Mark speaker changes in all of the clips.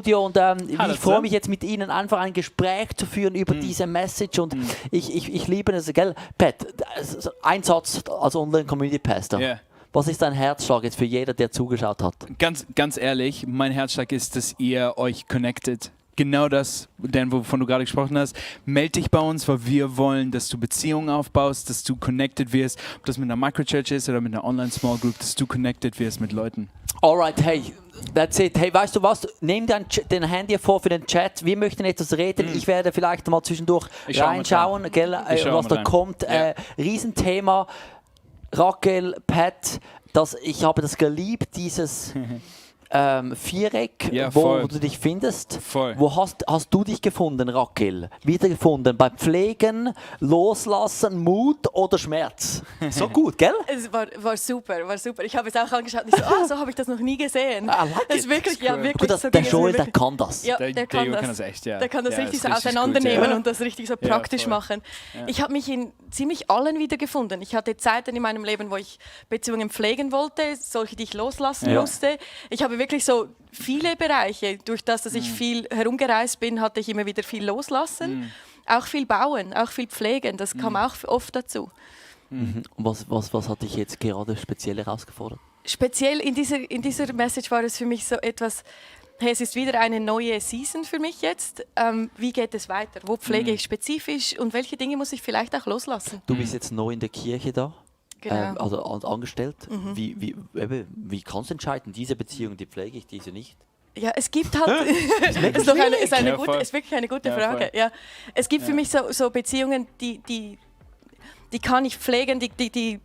Speaker 1: Und ich freue mich jetzt mit Ihnen einfach ein Gespräch zu führen über diese Message und ich liebe es, gell? Pat, ein Satz als Online-Community-Pastor.
Speaker 2: Yeah.
Speaker 1: Was ist dein Herzschlag jetzt für jeder, der zugeschaut hat?
Speaker 2: Ganz ehrlich, mein Herzschlag ist, dass ihr euch connectet. Genau das, Dan, wovon du gerade gesprochen hast. Meld dich bei uns, weil wir wollen, dass du Beziehungen aufbaust, dass du connected wirst, ob das mit einer Microchurch ist oder mit einer Online-Small Group, dass du connected wirst mit Leuten.
Speaker 1: Alright, hey, that's it. Hey, weißt du was? Nimm den Handy vor für den Chat. Wir möchten etwas reden. Ich werde vielleicht mal zwischendurch reinschauen, gell, was da kommt. Riesenthema. Raquel, Pat, ich habe das geliebt, dieses Viereck, wo du dich findest.
Speaker 2: Voll.
Speaker 1: Wo hast du dich gefunden, Raquel? Wiedergefunden? Bei Pflegen, Loslassen, Mut oder Schmerz? So gut, gell?
Speaker 3: Es war super, war super. Ich habe es auch angeschaut und ich so habe ich das noch nie gesehen.
Speaker 1: Like
Speaker 3: ist wirklich,
Speaker 1: cool.
Speaker 3: wirklich
Speaker 1: Gut,
Speaker 3: so
Speaker 1: der Joel, der kann das.
Speaker 3: Ja, der kann das
Speaker 2: echt, ja.
Speaker 3: Der kann das richtig so
Speaker 2: ist
Speaker 3: auseinandernehmen
Speaker 2: gut,
Speaker 3: und das richtig so praktisch machen. Ja. Ich habe mich in ziemlich allen wiedergefunden. Ich hatte Zeiten in meinem Leben, wo ich Beziehungen pflegen wollte, solche, die ich loslassen musste. Ich habe wirklich so viele Bereiche. Durch das, dass ich viel herumgereist bin, hatte ich immer wieder viel loslassen. Auch viel bauen, auch viel pflegen. Das kam auch oft dazu.
Speaker 1: Was hat dich jetzt gerade speziell herausgefordert?
Speaker 3: Speziell in dieser Message war es für mich so etwas, hey, es ist wieder eine neue Season für mich jetzt. Wie geht es weiter? Wo pflege ich spezifisch und welche Dinge muss ich vielleicht auch loslassen?
Speaker 1: Du bist jetzt neu in der Kirche da.
Speaker 3: Genau.
Speaker 1: Also angestellt. Wie kannst du entscheiden, diese Beziehung, die pflege ich, diese nicht?
Speaker 3: Ja, es gibt halt. ist wirklich eine gute Frage. Ja. Es gibt für mich so Beziehungen, die kann ich pflegen, die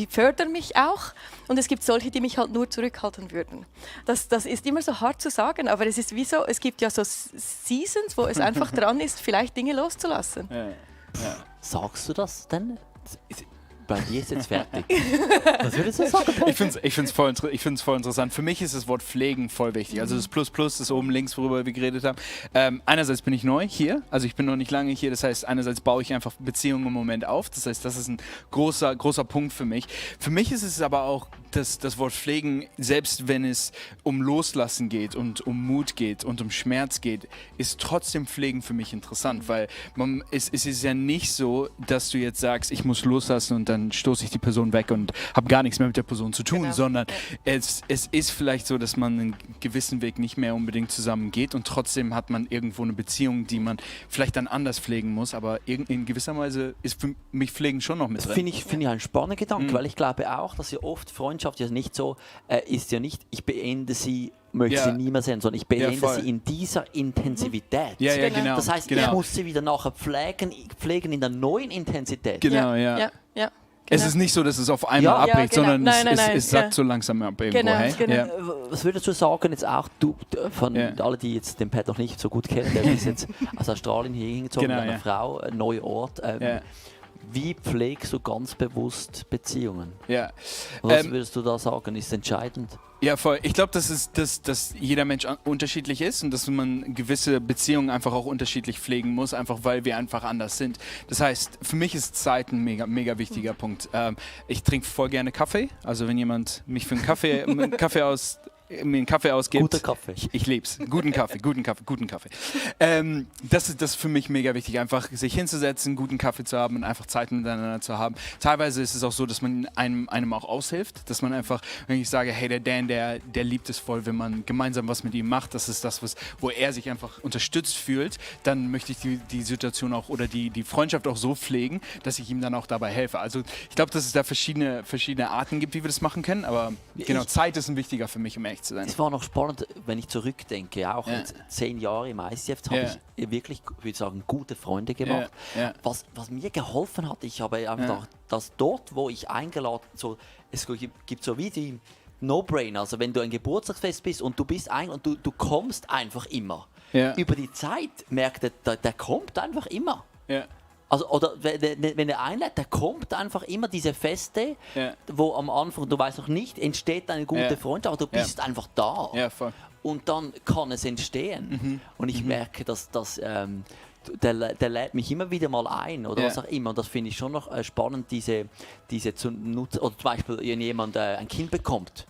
Speaker 3: fördern mich auch. Und es gibt solche, die mich halt nur zurückhalten würden. Das ist immer so hart zu sagen, aber es ist wie so, es gibt ja so Seasons, wo es einfach dran ist, vielleicht Dinge loszulassen.
Speaker 2: Ja.
Speaker 1: Sagst du das denn? Bei dir ist jetzt fertig. Was würdest du sagen?
Speaker 2: Ich finde es voll interessant. Für mich ist das Wort Pflegen voll wichtig. Also das Plus, das oben links, worüber wir geredet haben. Einerseits bin ich neu hier, also ich bin noch nicht lange hier. Das heißt, einerseits baue ich einfach Beziehungen im Moment auf. Das heißt, das ist ein großer Punkt für mich. Für mich ist es aber auch das Wort Pflegen, selbst wenn es um Loslassen geht und um Mut geht und um Schmerz geht, ist trotzdem Pflegen für mich interessant, weil es ist ja nicht so, dass du jetzt sagst, ich muss loslassen und dann stoße ich die Person weg und habe gar nichts mehr mit der Person zu tun, sondern es ist vielleicht so, dass man einen gewissen Weg nicht mehr unbedingt zusammen geht und trotzdem hat man irgendwo eine Beziehung, die man vielleicht dann anders pflegen muss, aber in gewisser Weise ist für mich Pflegen schon noch mit drin.
Speaker 1: Finde ich einen spannenden Gedanken, weil ich glaube auch, dass ja oft Freundschaft ja nicht so ist ja nicht, ich beende sie, möchte sie nie mehr sehen, sondern ich beende sie in dieser Intensivität.
Speaker 2: Ja, genau.
Speaker 1: Das heißt, ich muss sie wieder nachher pflegen in der neuen Intensität.
Speaker 2: Genau. Es ist nicht so, dass es auf einmal abbricht, sondern es sackt so langsam ab irgendwo.
Speaker 3: Genau.
Speaker 2: Ja.
Speaker 1: Was würdest du sagen, jetzt auch du, von alle, die jetzt den Pat noch nicht so gut kennen, der ist jetzt aus Australien hier hingezogen mit einer Frau, ein neuer Ort. Wie pflegst du ganz bewusst Beziehungen?
Speaker 2: Ja.
Speaker 1: Was würdest du da sagen, ist entscheidend?
Speaker 2: Ja, voll. Ich glaube, dass jeder Mensch unterschiedlich ist und dass man gewisse Beziehungen einfach auch unterschiedlich pflegen muss, einfach weil wir einfach anders sind. Das heißt, für mich ist Zeit ein mega wichtiger Punkt. Ich trinke voll gerne Kaffee. Also wenn jemand mich für mir einen Kaffee ausgibt.
Speaker 1: Guter Kaffee.
Speaker 2: Ich lieb's. Guten Kaffee. Das ist für mich mega wichtig, einfach sich hinzusetzen, guten Kaffee zu haben und einfach Zeit miteinander zu haben. Teilweise ist es auch so, dass man einem auch aushilft, dass man einfach, wenn ich sage, hey, der Dan, der liebt es voll, wenn man gemeinsam was mit ihm macht, das ist das, wo er sich einfach unterstützt fühlt, dann möchte ich die Situation auch oder die Freundschaft auch so pflegen, dass ich ihm dann auch dabei helfe. Also ich glaube, dass es da verschiedene Arten gibt, wie wir das machen können, aber genau, Zeit ist ein wichtiger für mich im Echt zu sein.
Speaker 1: Es war noch spannend, wenn ich zurückdenke, auch jetzt 10 Jahre im ICF habe ich wirklich, würde ich sagen, gute Freunde gemacht. Was mir geholfen hat, ich habe einfach gedacht, dass dort, wo ich eingeladen, es gibt so wie die No-Brainer, also wenn du ein Geburtstagsfest bist und du bist und du kommst einfach immer. Über die Zeit merkt der kommt einfach immer. Also, oder wenn er einlädt, der kommt einfach immer diese Feste, wo am Anfang, du weißt noch nicht, entsteht eine gute Freundschaft, aber du bist einfach da.
Speaker 2: Voll.
Speaker 1: Und dann kann es entstehen. Und ich merke, dass der lädt mich immer wieder mal ein oder was auch immer. Und das finde ich schon noch spannend, diese zu nutzen. Oder zum Beispiel, wenn jemand ein Kind bekommt.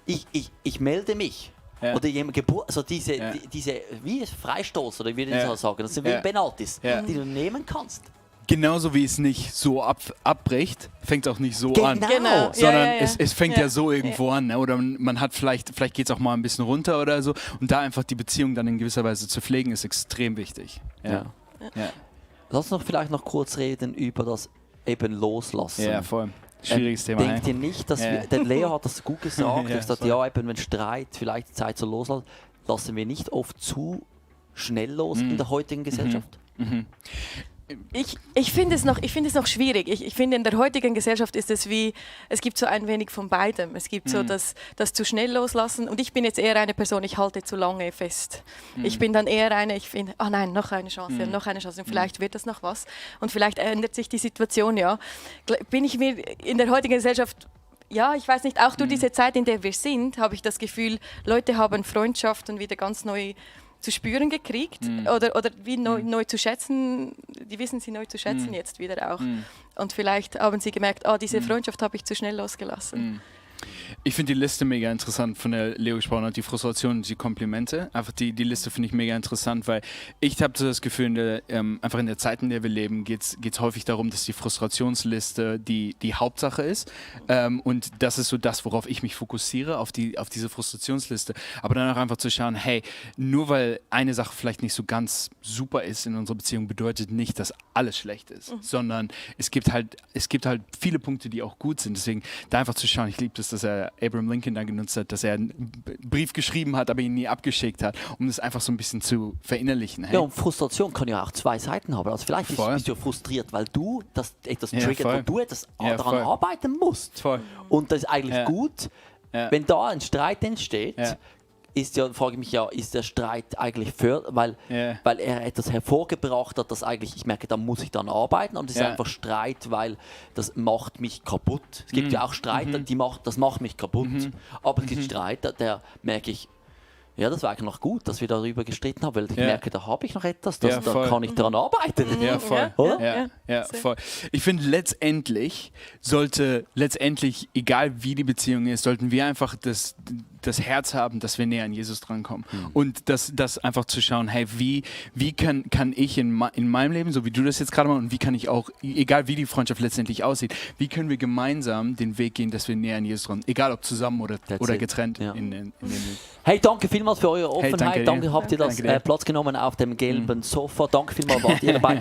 Speaker 1: Ich melde mich. oder jemand also diese wie Freistoß oder wie das sagen, das sind wie Penalties, die du nehmen kannst.
Speaker 2: Genauso wie es nicht so abbricht, fängt es auch nicht so an.
Speaker 1: Genau.
Speaker 2: Sondern es fängt ja so irgendwo an. Ne? Oder man hat vielleicht geht es auch mal ein bisschen runter oder so. Und da einfach die Beziehung dann in gewisser Weise zu pflegen, ist extrem wichtig. Ja.
Speaker 1: Lass uns vielleicht noch kurz reden über das eben Loslassen.
Speaker 2: Ja, voll. Schwieriges Thema.
Speaker 1: Denkt ihr nicht, dass der Leo hat das gut gesagt, er hat gesagt, eben wenn Streit vielleicht die Zeit zu loslassen, lassen wir nicht oft zu schnell los in der heutigen Gesellschaft?
Speaker 3: Ich finde es noch schwierig. Ich finde, in der heutigen Gesellschaft ist es es gibt so ein wenig von beidem. Es gibt so das zu schnell loslassen und ich bin jetzt eher eine Person, ich halte zu lange fest. Ich bin dann eher ich finde, nein, noch eine Chance, noch eine Chance und vielleicht wird das noch was und vielleicht ändert sich die Situation, Bin ich mir in der heutigen Gesellschaft, ich weiß nicht, auch durch diese Zeit, in der wir sind, habe ich das Gefühl, Leute haben Freundschaften wieder ganz neu zu spüren gekriegt oder wie neu zu schätzen, die wissen sie neu zu schätzen jetzt wieder auch. Und vielleicht haben sie gemerkt, diese Freundschaft habe ich zu schnell losgelassen.
Speaker 2: Ich finde die Liste mega interessant, von der Leo gesprochen hat, die Frustration und die Komplimente. Einfach die Liste finde ich mega interessant, weil ich habe so das Gefühl, einfach in der Zeit, in der wir leben, geht's häufig darum, dass die Frustrationsliste die Hauptsache ist. Und das ist so das, worauf ich mich fokussiere, auf diese Frustrationsliste. Aber dann auch einfach zu schauen, hey, nur weil eine Sache vielleicht nicht so ganz super ist in unserer Beziehung, bedeutet nicht, dass alles schlecht ist, sondern es gibt halt viele Punkte, die auch gut sind. Deswegen da einfach zu schauen, ich liebe das, dass er Abraham Lincoln da genutzt hat, dass er einen Brief geschrieben hat, aber ihn nie abgeschickt hat, um das einfach so ein bisschen zu verinnerlichen. Hey.
Speaker 1: Ja, und Frustration kann ja auch zwei Seiten haben. Also vielleicht bist du frustriert, weil du etwas triggert, wo du etwas daran arbeiten musst. Voll. Und das ist eigentlich gut. Wenn da ein Streit entsteht, frage ich mich ist der Streit eigentlich weil er etwas hervorgebracht hat, das eigentlich, ich merke, da muss ich dann arbeiten und es ist einfach Streit, weil das macht mich kaputt. Es gibt ja auch Streit, das macht mich kaputt. Aber es gibt Streit, der merke ich, das war eigentlich noch gut, dass wir darüber gestritten haben, weil ich merke, da habe ich noch etwas, da kann ich daran arbeiten.
Speaker 2: Ja, voll.
Speaker 1: Oder?
Speaker 2: Voll. Ich finde, letztendlich, egal wie die Beziehung ist, sollten wir einfach das Herz haben, dass wir näher an Jesus drankommen. Und das einfach zu schauen, hey, wie kann ich in meinem Leben, so wie du das jetzt gerade machst, und wie kann ich auch, egal wie die Freundschaft letztendlich aussieht, wie können wir gemeinsam den Weg gehen, dass wir näher an Jesus dran, egal ob zusammen oder getrennt in den
Speaker 1: Hey, danke vielmals für eure Offenheit. Danke, habt ihr Platz genommen auf dem gelben Sofa. Danke vielmals, wart ihr dabei.